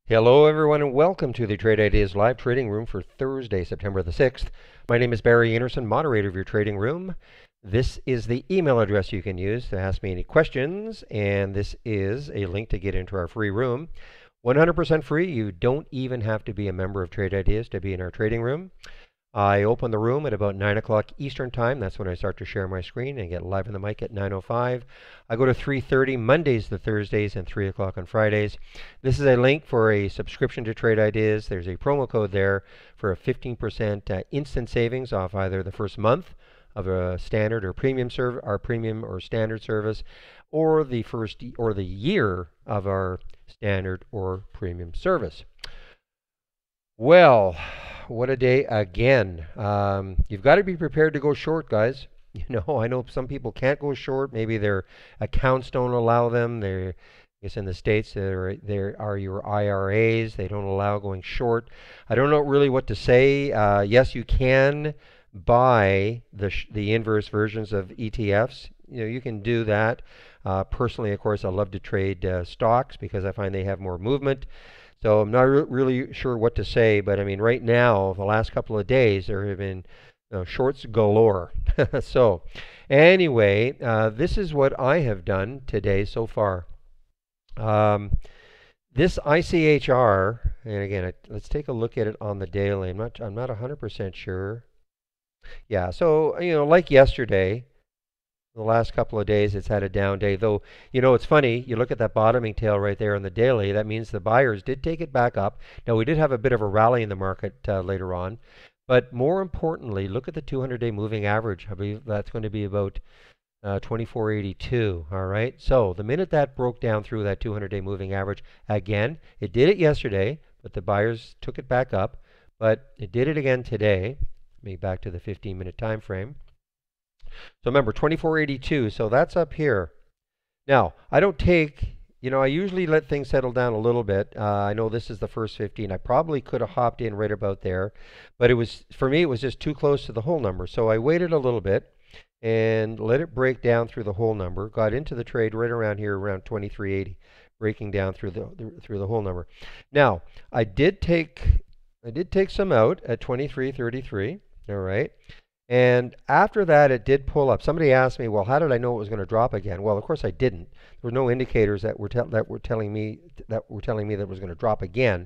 Hello, everyone, and welcome to the Trade Ideas Live Trading Room for Thursday, September the 6th. My name is Barry Anderson, moderator of your trading room. This is the email address you can use to ask me any questions, and this is a link to get into our free room. 100% free. You don't even have to be a member of Trade Ideas to be in our trading room. I open the room at about 9 o'clock Eastern Time. That's when I start to share my screen and get live on the mic at 9:05. I go to 3:30 Mondays to Thursdays and 3 o'clock on Fridays. This is a link for a subscription to Trade Ideas. There's a promo code there for a 15% instant savings off either the first month of a standard or premium our premium or standard service, or the first or the year of our standard or premium service. Well, what a day again. You've got to be prepared to go short, guys. I know some people can't go short. Maybe their accounts don't allow them. I guess in the States, there are your IRAs. They don't allow going short. I don't know really what to say. Yes, you can buy the inverse versions of ETFs. You can do that. Personally, of course, I love to trade stocks because I find they have more movement. So I'm not really sure what to say, but I mean, right now, the last couple of days, there have been shorts galore. So anyway, this is what I have done today so far. This ICHR, and again, let's take a look at it on the daily. I'm not 100% sure. Yeah, so like yesterday, the last couple of days, it's had a down day. Though, it's funny. You look at that bottoming tail right there on the daily. That means the buyers did take it back up. Now, we did have a bit of a rally in the market later on. But more importantly, look at the 200-day moving average. I believe that's going to be about 2482. All right. So the minute that broke down through that 200-day moving average, again, it did it yesterday, but the buyers took it back up. But it did it again today. Maybe back to the 15-minute time frame. So remember, 2482, so that's up here. Now, I don't take, I usually let things settle down a little bit. I know this is the first 15. I probably could have hopped in right about there, but for me, it was just too close to the whole number. So I waited a little bit and let it break down through the whole number. Got into the trade right around here, around 2380, breaking down through the whole number. Now, I did take some out at 2333, all right? And after that, it did pull up. Somebody asked me, well, how did I know it was going to drop again? Well, of course I didn't. There were no indicators that were telling me that it was going to drop again.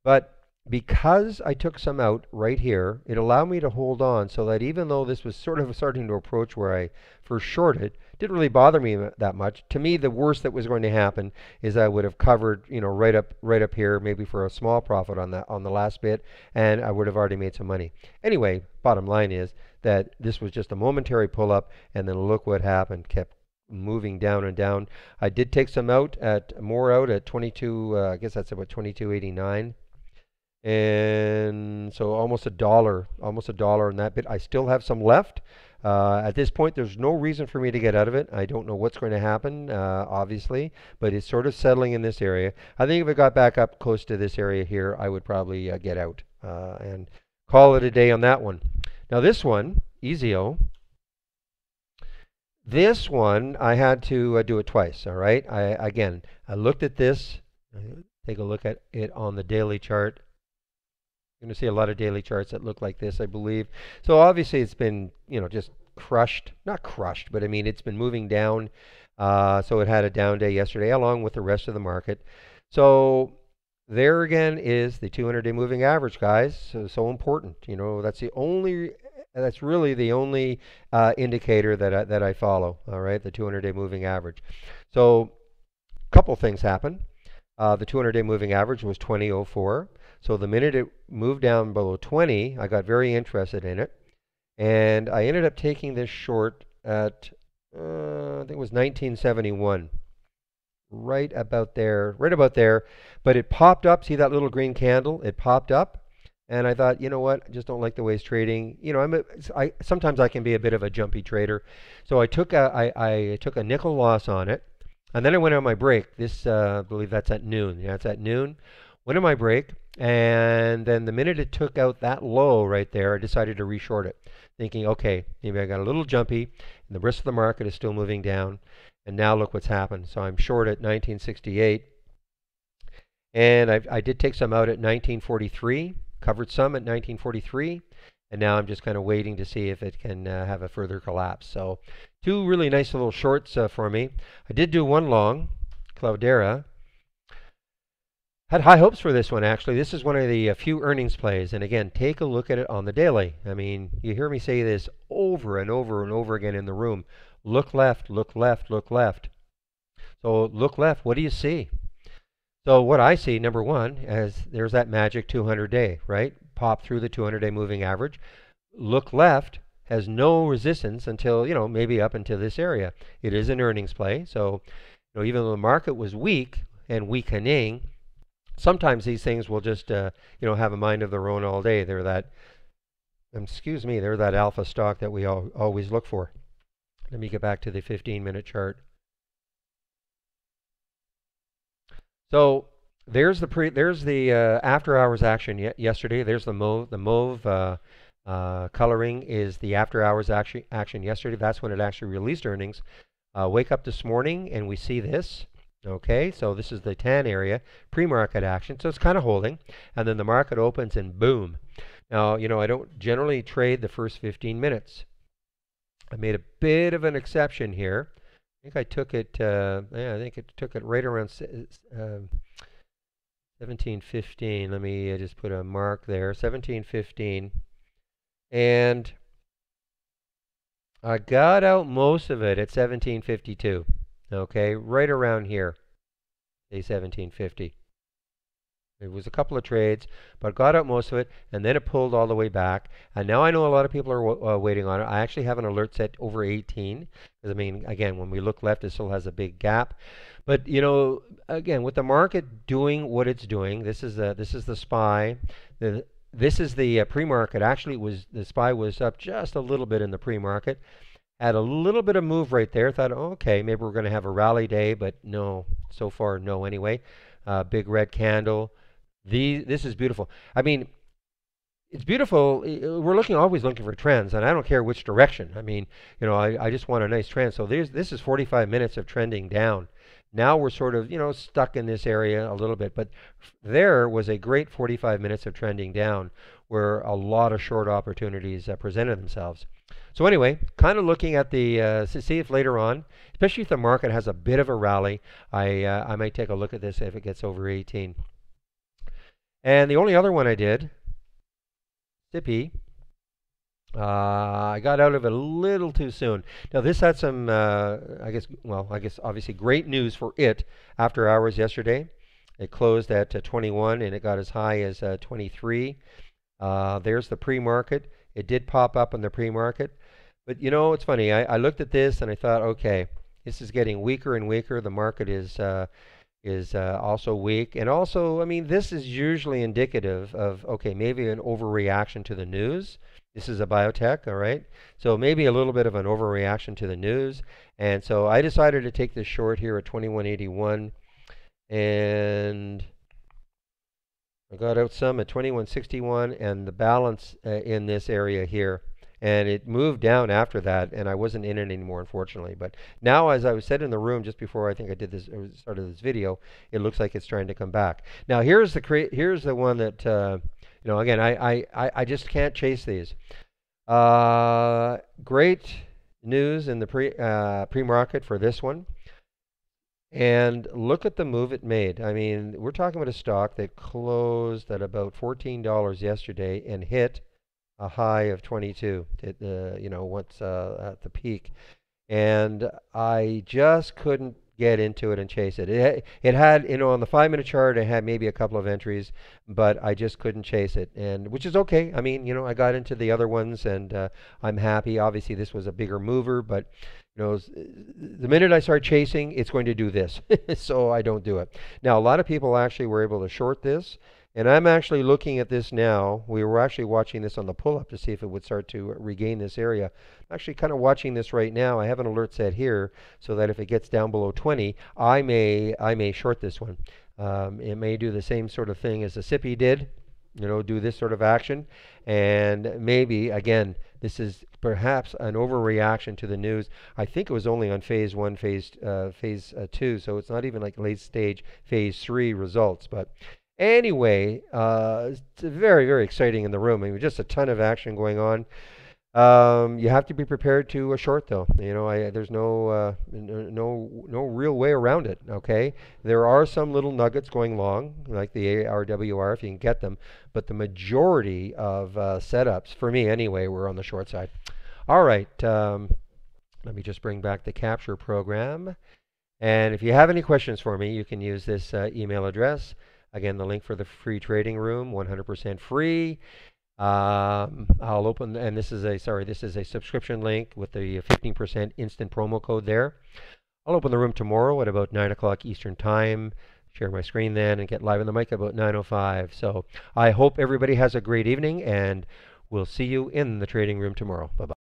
But because I took some out right here, it allowed me to hold on so that even though this was sort of starting to approach where I first shorted, didn't really bother me that much. To me, the worst that was going to happen is I would have covered, right up here, maybe for a small profit on the last bit, and I would have already made some money. Anyway, bottom line is that this was just a momentary pull up, and then look what happened. Kept moving down and down. I did take some out at 22. I guess that's about 2289. And so almost a dollar in that bit. I still have some left. At this point, there's no reason for me to get out of it. I don't know what's going to happen, obviously, but it's sort of settling in this area. I think if it got back up close to this area here, I would probably get out and call it a day on that one. Now this one, EZO, this one I had to do it twice, all right? I looked at this. Take a look at it on the daily chart. You're going to see a lot of daily charts that look like this, I believe. So obviously it's been, just crushed. Not crushed, but I mean, it's been moving down. So it had a down day yesterday along with the rest of the market. So there again is the 200-day moving average, guys. So important. That's really the only indicator that I follow, all right, the 200-day moving average. So a couple things happened. The 200-day moving average was 2004. So the minute it moved down below 20, I got very interested in it. And I ended up taking this short at, I think it was 1971. Right about there. But it popped up. See that little green candle? It popped up. And I thought, you know what? I just don't like the way it's trading. Sometimes I can be a bit of a jumpy trader. So I took a nickel loss on it. And then I went on my break. I believe that's at noon. Yeah, it's at noon. Went on my break. And then the minute it took out that low right there, I decided to reshort it, thinking, okay, maybe I got a little jumpy, and the rest of the market is still moving down. And now look what's happened. So I'm short at 1968. And I did take some out at 1943, covered some at 1943, and now I'm just kind of waiting to see if it can have a further collapse. So two really nice little shorts for me. I did do one long, Cloudera. Had high hopes for this one, actually. This is one of the few earnings plays. And again, take a look at it on the daily. I mean, you hear me say this over and over and over again in the room. Look left, look left, look left. So look left, what do you see? So what I see, number one, is there's that magic 200-day, right? Pop through the 200-day moving average. Look left has no resistance until, maybe up into this area. It is an earnings play. So, even though the market was weak and weakening, sometimes these things will just, have a mind of their own all day. They're that, they're that alpha stock that we always look for. Let me get back to the 15-minute chart. So there's the after hours action yesterday. There's the mauve. The mauve coloring is the after hours action yesterday. That's when it actually released earnings. Wake up this morning and we see this. Okay, so this is the tan area, pre-market action. So it's kind of holding, and then the market opens and boom. Now, I don't generally trade the first 15 minutes. I made a bit of an exception here. I think I took it. I think it took it right around 17:15. Let me just put a mark there. 17:15, and I got out most of it at 17:52. Okay, right around here, say 17:50. It was a couple of trades, but got out most of it, and then it pulled all the way back. And now I know a lot of people are waiting on it. I actually have an alert set over 18, because I mean, again, when we look left, it still has a big gap. But again, with the market doing what it's doing, this is the SPY. This is the pre-market. Actually, the SPY was up just a little bit in the pre-market. Had a little bit of move right there. Thought, okay, maybe we're going to have a rally day, but no. So far, no. Anyway, big red candle. This is beautiful. I mean, it's beautiful. We're always looking for trends, and I don't care which direction. I mean, I just want a nice trend. So this is 45 minutes of trending down. Now we're sort of, stuck in this area a little bit, but there was a great 45 minutes of trending down where a lot of short opportunities presented themselves. So anyway, kind of looking at the, see if later on, especially if the market has a bit of a rally, I might take a look at this if it gets over 18. And the only other one I did, Sippy, I got out of it a little too soon. Now this had some, I guess obviously great news for it after hours yesterday. It closed at 21 and it got as high as 23. There's the pre-market. It did pop up in the pre-market. But it's funny. I looked at this and I thought, okay, this is getting weaker and weaker. The market is also weak. And also, I mean, this is usually indicative of, okay, maybe an overreaction to the news. This is a biotech, all right? So maybe a little bit of an overreaction to the news. And so I decided to take this short here at 21.81. And I got out some at 21.61 and the balance in this area here. And it moved down after that, and I wasn't in it anymore, unfortunately. But now, as I was said in the room just before I think I did this, started this video, it looks like it's trying to come back. Now, here's the one that again, I just can't chase these. Great news in the pre-market for this one. And look at the move it made. I mean, we're talking about a stock that closed at about $14 yesterday and hit a high of 22 once at the peak, and I just couldn't get into it and chase it. It had, on the 5-minute chart, it had maybe a couple of entries, but I just couldn't chase it, and which is okay. I mean, I got into the other ones, and I'm happy. Obviously, this was a bigger mover, but the minute I start chasing, it's going to do this, so I don't do it. Now, a lot of people actually were able to short this. And I'm actually looking at this now. We were actually watching this on the pull-up to see if it would start to regain this area. I'm actually kind of watching this right now. I have an alert set here so that if it gets down below 20, I may short this one. It may do the same sort of thing as the SIPI did, do this sort of action. And maybe, again, This is perhaps an overreaction to the news. I think it was only on phase one, phase two, so it's not even like late stage phase three results. But anyway, it's very, very exciting in the room. I mean, just a ton of action going on. You have to be prepared to short though. There's no real way around it. Okay, there are some little nuggets going long, like the ARWR if you can get them, but the majority of setups, for me anyway, were on the short side. All right, let me just bring back the capture program. And if you have any questions for me, you can use this email address. Again, the link for the free trading room, 100% free. I'll open, and this is a subscription link with the 15% instant promo code there. I'll open the room tomorrow at about 9 o'clock Eastern Time, share my screen then, and get live on the mic at about 9:05. So I hope everybody has a great evening, and we'll see you in the trading room tomorrow. Bye-bye.